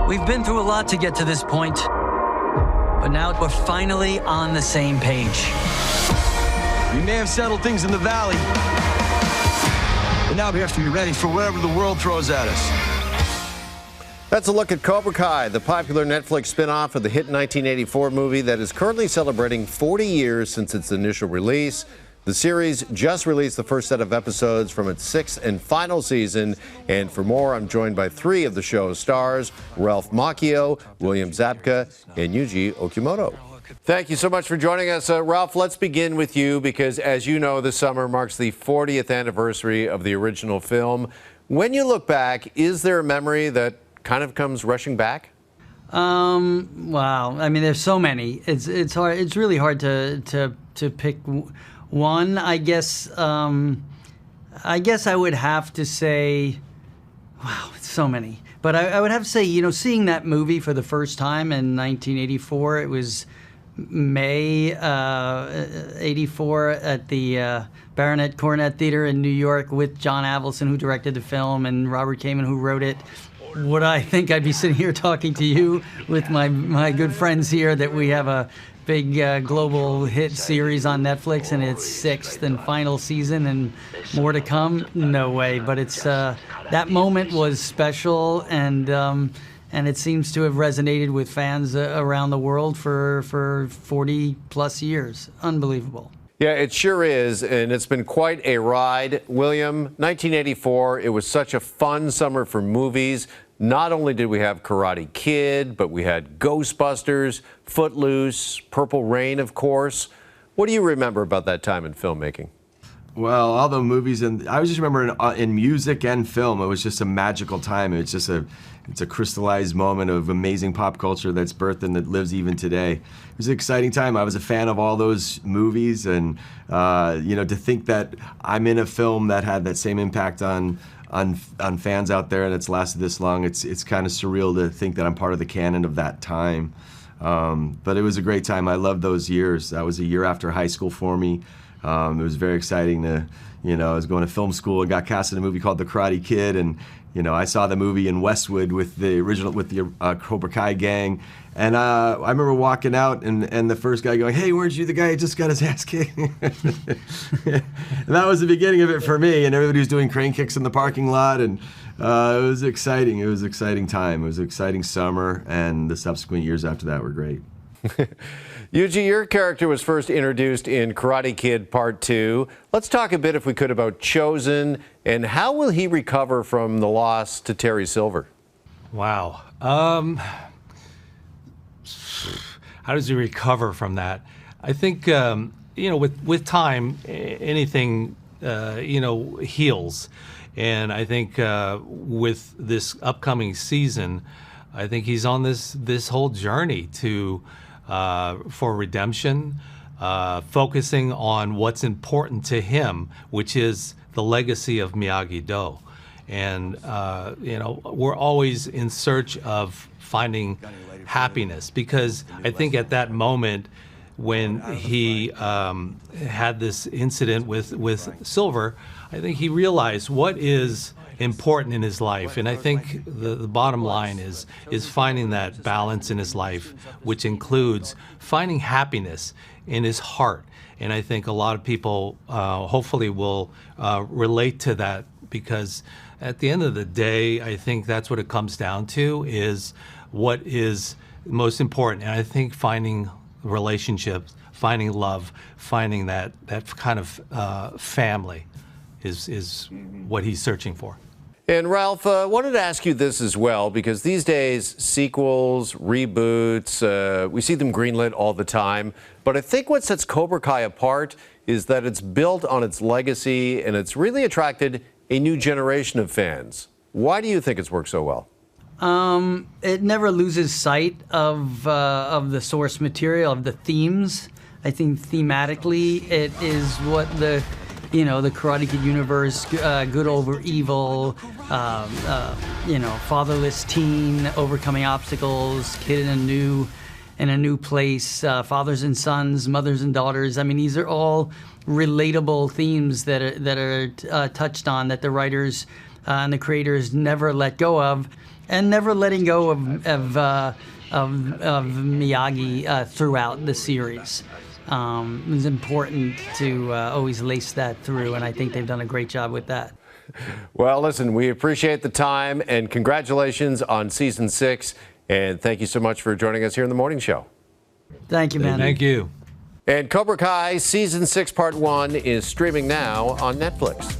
We've been through a lot to get to this point, but now we're finally on the same page. We may have settled things in the valley, but now we have to be ready for whatever the world throws at us. That's a look at Cobra Kai, the popular Netflix spin-off of the hit 1984 movie that is currently celebrating 40 years since its initial release. The series just released the first set of episodes from its sixth and final season. And for more, I'm joined by three of the show's stars, Ralph Macchio, William Zabka, and Yuji Okumoto. Thank you so much for joining us. Ralph, let's begin with you because, as you know, this summer marks the 40th anniversary of the original film. When you look back, is there a memory that kind of comes rushing back? Wow. I mean, there's so many. It's hard. It's really hard to pick one. I guess I would have to say, wow, it's so many. But I would have to say, you know, seeing that movie for the first time in 1984, it was May 84 at the Baronet Cornet Theater in New York with John Avildsen, who directed the film, and Robert Kamen, who wrote it. Would I think I'd be sitting here talking to you with my good friends here that we have a big global hit series on Netflix and its sixth and final season and more to come? No way. But it's that moment was special, and it seems to have resonated with fans around the world for 40 plus years. Unbelievable. Yeah, it sure is, and it's been quite a ride. William, 1984, it was such a fun summer for movies. Not only did we have Karate Kid, but we had Ghostbusters, Footloose, Purple Rain, of course. What do you remember about that time in filmmaking? Well, all the movies, and I just remember in music and film, it was just a magical time. It's a crystallized moment of amazing pop culture that's birthed and that lives even today. It was an exciting time. I was a fan of all those movies, and you know, to think that I'm in a film that had that same impact on fans out there and it's lasted this long, it's kind of surreal to think that I'm part of the canon of that time. But it was a great time. I loved those years. That was a year after high school for me. It was very exciting to, you know, I was going to film school and got cast in a movie called The Karate Kid, and you know, I saw the movie in Westwood with the Cobra Kai gang, and I remember walking out and the first guy going, "Hey, weren't you the guy who just got his ass kicked?" And that was the beginning of it for me, and everybody was doing crane kicks in the parking lot, and it was exciting. It was an exciting time. It was an exciting summer, and the subsequent years after that were great. Yuji, your character was first introduced in Karate Kid Part 2. Let's talk a bit, if we could, about Chosen, and how will he recover from the loss to Terry Silver? Wow. How does he recover from that? I think, you know, with time, anything, you know, heals. And I think with this upcoming season, I think he's on this whole journey for redemption, focusing on what's important to him, which is the legacy of Miyagi-Do. And, you know, we're always in search of finding happiness, because I think at that moment when he had this incident with Silver, I think he realized what is important in his life. And I think the bottom line is finding that balance in his life, which includes finding happiness in his heart. And I think a lot of people hopefully will relate to that, because at the end of the day, I think that's what it comes down to, is what is most important. And I think finding relationships, finding love, finding that kind of family is what he's searching for. And Ralph, wanted to ask you this as well, because these days, sequels, reboots, we see them greenlit all the time. But I think what sets Cobra Kai apart is that it's built on its legacy, and it's really attracted a new generation of fans. Why do you think it's worked so well? It never loses sight of the source material, of the themes. I think thematically, it is what the Karate Kid universe, good over evil, fatherless teen overcoming obstacles, kid in a new place, fathers and sons, mothers and daughters. I mean, these are all relatable themes that are touched on, that the writers and the creators never let go of, and never letting go of Miyagi throughout the series. It was important to always lace that through, and I think they've done a great job with that. Well, listen, we appreciate the time, and congratulations on season 6, and thank you so much for joining us here in the morning show. Thank you, man. Thank you. And Cobra Kai season 6 part 1 is streaming now on Netflix.